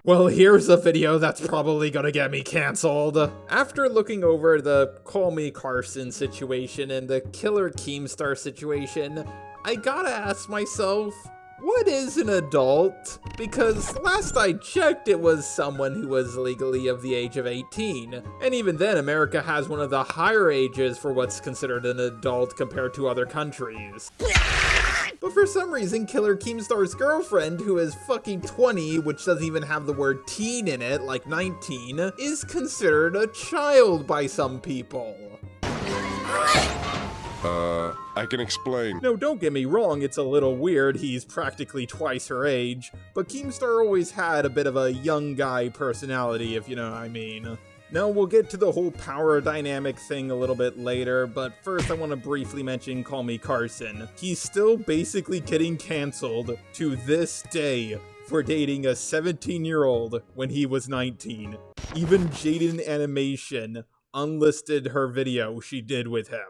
Well, here's a video that's probably gonna get me cancelled. After looking over the CallMeCarson situation and the killer keemstar situation, I gotta ask myself, what is an adult? Because last I checked, it was someone who was legally of the age of 18. And even then, America has one of the higher ages for what's considered an adult compared to other countries. But for some reason, Killer Keemstar's girlfriend, who is fucking 20, which doesn't even have the word teen in it, like 19, is considered a child by some people. I can explain. No, don't get me wrong, it's a little weird, he's practically twice her age, but Keemstar always had a bit of a young guy personality, if you know what I mean. Now, we'll get to the whole power dynamic thing a little bit later, but first I want to briefly mention CallMeCarson. He's still basically getting cancelled to this day for dating a 17-year-old when he was 19. Even Jaden Animation unlisted her video she did with him.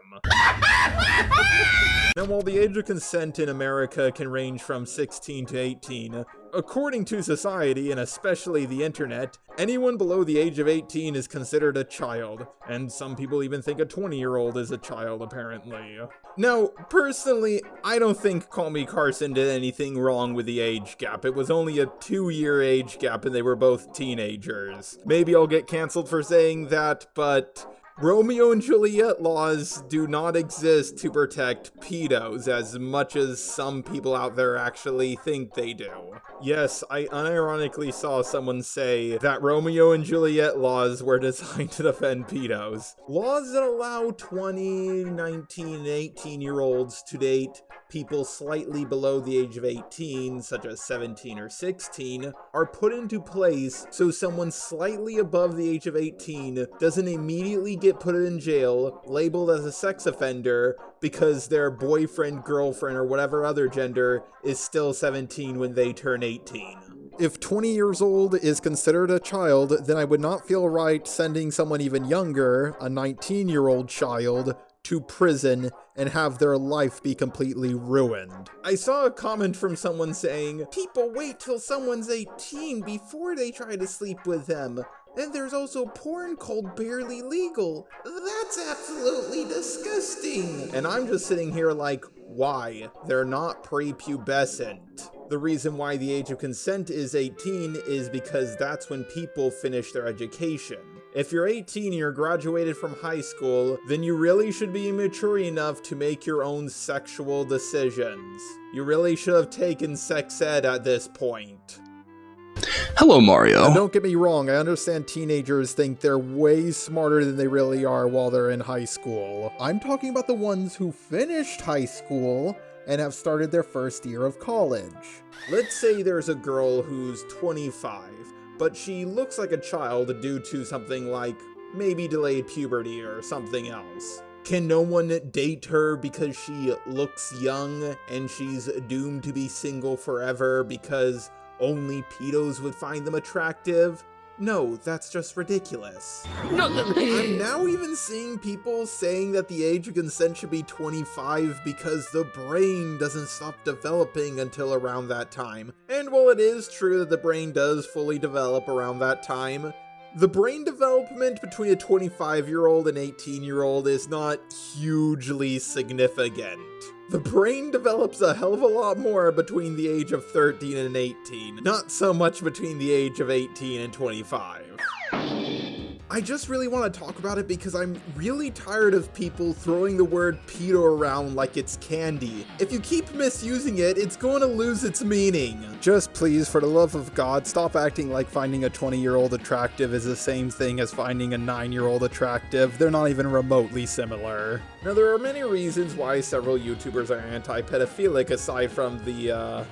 Now, while the age of consent in America can range from 16 to 18, according to society, and especially the internet, anyone below the age of 18 is considered a child, and some people even think a 20-year-old is a child, apparently. Now, personally, I don't think CallMeCarson did anything wrong with the age gap. It was only a 2-year age gap and they were both teenagers. Maybe I'll get cancelled for saying that, but Romeo and Juliet laws do not exist to protect pedos as much as some people out there actually think they do. Yes, I unironically saw someone say that Romeo and Juliet laws were designed to defend pedos. Laws that allow 20, 19, and 18-year-olds to date people slightly below the age of 18, such as 17 or 16, are put into place so someone slightly above the age of 18 doesn't immediately get put in jail, labeled as a sex offender, because their boyfriend, girlfriend, or whatever other gender is still 17 when they turn 18. If 20 years old is considered a child, then I would not feel right sending someone even younger, a 19-year-old child, to prison and have their life be completely ruined. I saw a comment from someone saying, "People wait till someone's 18 before they try to sleep with them. And there's also porn called Barely Legal. That's absolutely disgusting." And I'm just sitting here like, why? They're not prepubescent. The reason why the age of consent is 18 is because that's when people finish their education. If you're 18 and you're graduated from high school, then you really should be mature enough to make your own sexual decisions. You really should have taken sex ed at this point. Hello, Mario. Now, don't get me wrong, I understand teenagers think they're way smarter than they really are while they're in high school. I'm talking about the ones who finished high school and have started their first year of college. Let's say there's a girl who's 25, but she looks like a child due to something like maybe delayed puberty or something else. Can no one date her because she looks young and she's doomed to be single forever because only pedos would find them attractive? No, that's just ridiculous. I'm now even seeing people saying that the age of consent should be 25 because the brain doesn't stop developing until around that time. And while it is true that the brain does fully develop around that time, the brain development between a 25-year-old and 18-year-old is not hugely significant. The brain develops a hell of a lot more between the age of 13 and 18, not so much between the age of 18 and 25. I just really want to talk about it because I'm really tired of people throwing the word pedo around like it's candy. If you keep misusing it, it's going to lose its meaning. Just please, for the love of God, stop acting like finding a 20-year-old attractive is the same thing as finding a 9-year-old attractive. They're not even remotely similar. Now, there are many reasons why several YouTubers are anti-pedophilic aside from the,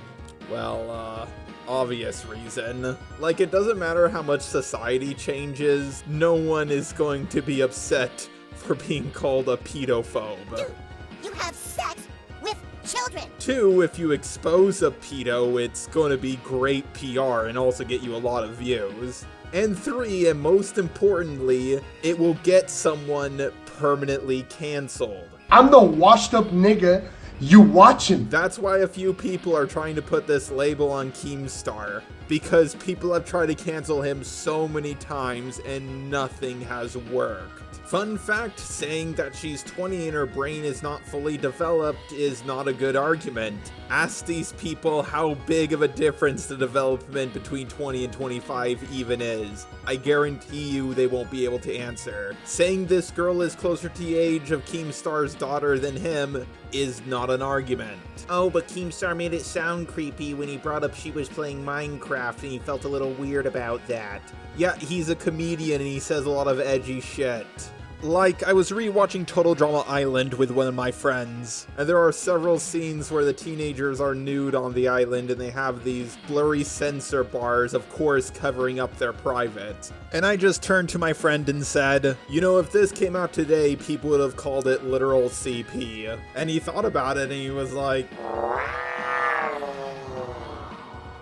obvious reason. Like, it doesn't matter how much society changes, no one is going to be upset for being called a pedophobe. You have sex with children. 2, if you expose a pedo, it's going to be great PR and also get you a lot of views. And 3, and most importantly, it will get someone permanently canceled. I'm the washed up nigga You watching? That's why a few people are trying to put this label on Keemstar, because people have tried to cancel him so many times and nothing has worked. Fun fact, saying that she's 20 and her brain is not fully developed is not a good argument. Ask these people how big of a difference the development between 20 and 25 even is. I guarantee you they won't be able to answer. Saying this girl is closer to the age of Keemstar's daughter than him is not an argument. Oh, but Keemstar made it sound creepy when he brought up she was playing Minecraft and he felt a little weird about that. Yeah, he's a comedian and he says a lot of edgy shit. Like, I was rewatching Total Drama Island with one of my friends, and there are several scenes where the teenagers are nude on the island and they have these blurry censor bars, of course, covering up their private. And I just turned to my friend and said, you know, if this came out today, people would have called it literal CP. And he thought about it and he was like...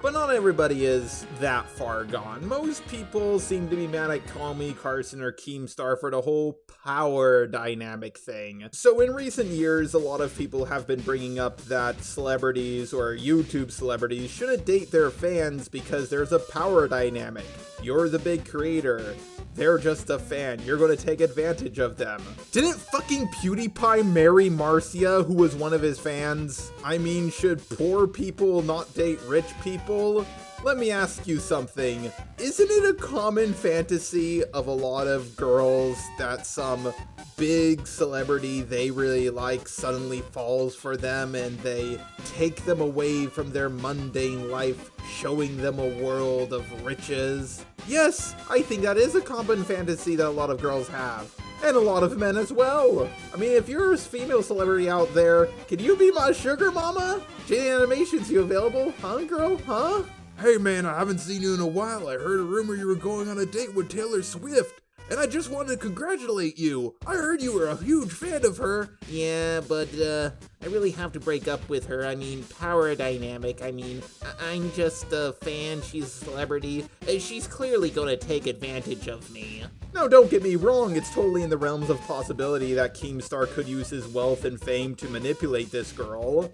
But not everybody is that far gone. Most people seem to be mad at CallMeCarson or Keemstar for the whole power dynamic thing. So in recent years, a lot of people have been bringing up that celebrities or YouTube celebrities shouldn't date their fans because there's a power dynamic. You're the big creator. They're just a fan. You're going to take advantage of them. Didn't fucking PewDiePie marry Marcia, who was one of his fans? I mean, should poor people not date rich people? Let me ask you something. Isn't it a common fantasy of a lot of girls that some big celebrity they really like suddenly falls for them and they take them away from their mundane life, showing them a world of riches? Yes, I think that is a common fantasy that a lot of girls have. And a lot of men as well. I mean, if you're a female celebrity out there, can you be my sugar mama? J Animations, you available? Huh, girl? Huh? Hey man, I haven't seen you in a while. I heard a rumor you were going on a date with Taylor Swift. And I just wanted to congratulate you. I heard you were a huge fan of her. Yeah, but I really have to break up with her. I mean, power dynamic. I mean, I'm just a fan. She's a celebrity. She's clearly gonna take advantage of me. Now, don't get me wrong, it's totally in the realms of possibility that Keemstar could use his wealth and fame to manipulate this girl.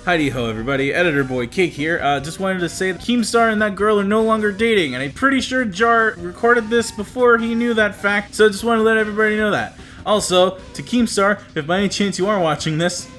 Heidi ho everybody, Editor Boy Cake here. Just wanted to say that Keemstar and that girl are no longer dating, and I'm pretty sure Jar recorded this before he knew that fact, so I just want to let everybody know that. Also, to Keemstar, if by any chance you are watching this,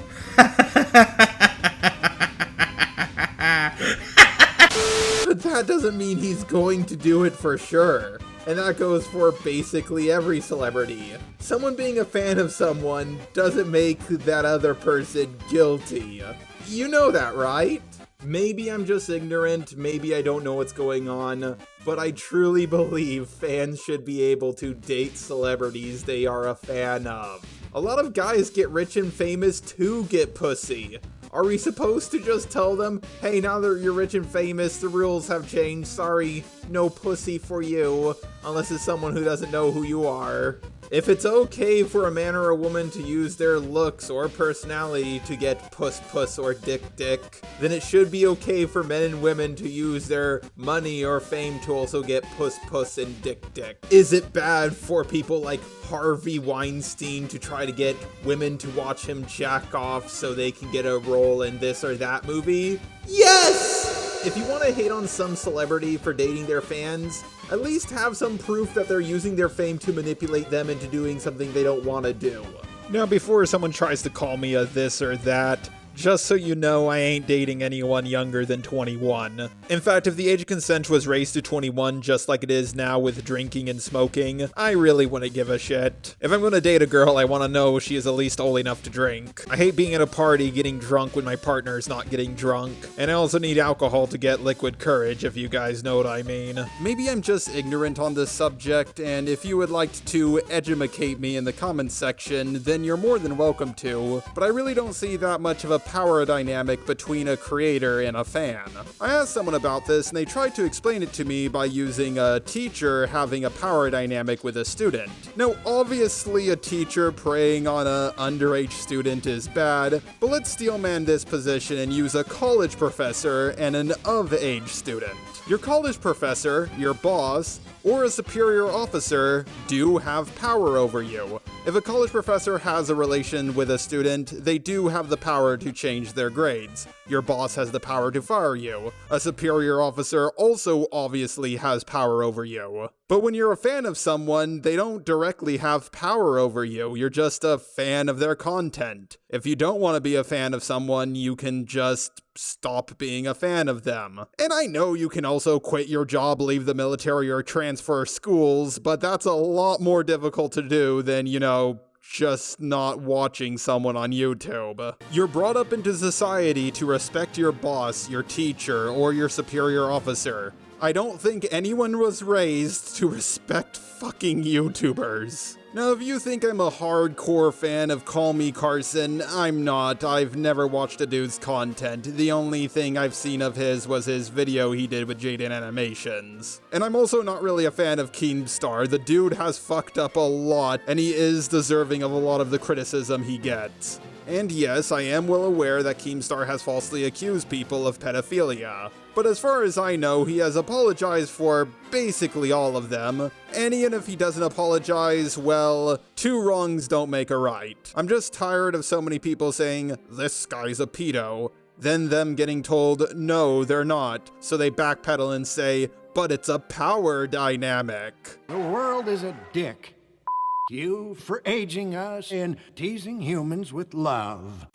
But that doesn't mean he's going to do it for sure. And that goes for basically every celebrity. Someone being a fan of someone doesn't make that other person guilty. You know that, right? Maybe I'm just ignorant, maybe I don't know what's going on, but I truly believe fans should be able to date celebrities they are a fan of. A lot of guys get rich and famous to get pussy. Are we supposed to just tell them, hey, now that you're rich and famous, the rules have changed, sorry, no pussy for you, unless it's someone who doesn't know who you are? If it's okay for a man or a woman to use their looks or personality to get puss or dick, then it should be okay for men and women to use their money or fame to also get puss and dick. Is it bad for people like Harvey Weinstein to try to get women to watch him jack off so they can get a role in this or that movie? Yes! If you want to hate on some celebrity for dating their fans, at least have some proof that they're using their fame to manipulate them into doing something they don't want to do. Now, before someone tries to call me a this or that, just so you know, I ain't dating anyone younger than 21. In fact, if the age of consent was raised to 21 just like it is now with drinking and smoking, I really wouldn't give a shit. If I'm gonna date a girl, I wanna know she is at least old enough to drink. I hate being at a party getting drunk when my partner's not getting drunk. And I also need alcohol to get liquid courage, if you guys know what I mean. Maybe I'm just ignorant on this subject, and if you would like to educate me in the comments section, then you're more than welcome to. But I really don't see that much of a power dynamic between a creator and a fan. I asked someone about this and they tried to explain it to me by using a teacher having a power dynamic with a student. Now, obviously a teacher preying on an underage student is bad, but let's steelman this position and use a college professor and an of-age student. Your college professor, your boss, or a superior officer do have power over you. If a college professor has a relation with a student, they do have the power to change their grades. Your boss has the power to fire you. A superior officer also obviously has power over you. But when you're a fan of someone, they don't directly have power over you. You're just a fan of their content. If you don't want to be a fan of someone, you can just stop being a fan of them. And I know you can also quit your job, leave the military, or transfer schools, but that's a lot more difficult to do than, just not watching someone on YouTube. You're brought up into society to respect your boss, your teacher, or your superior officer. I don't think anyone was raised to respect fucking YouTubers. Now, if you think I'm a hardcore fan of CallMeCarson, I'm not. I've never watched a dude's content. The only thing I've seen of his was his video he did with Jaden Animations. And I'm also not really a fan of Keemstar. The dude has fucked up a lot, and he is deserving of a lot of the criticism he gets. And yes, I am well aware that Keemstar has falsely accused people of pedophilia. But as far as I know, he has apologized for basically all of them. And even if he doesn't apologize, well, two wrongs don't make a right. I'm just tired of so many people saying, this guy's a pedo, then them getting told, no, they're not. So they backpedal and say, but it's a power dynamic. The world is a dick. You for aging us and teasing humans with love.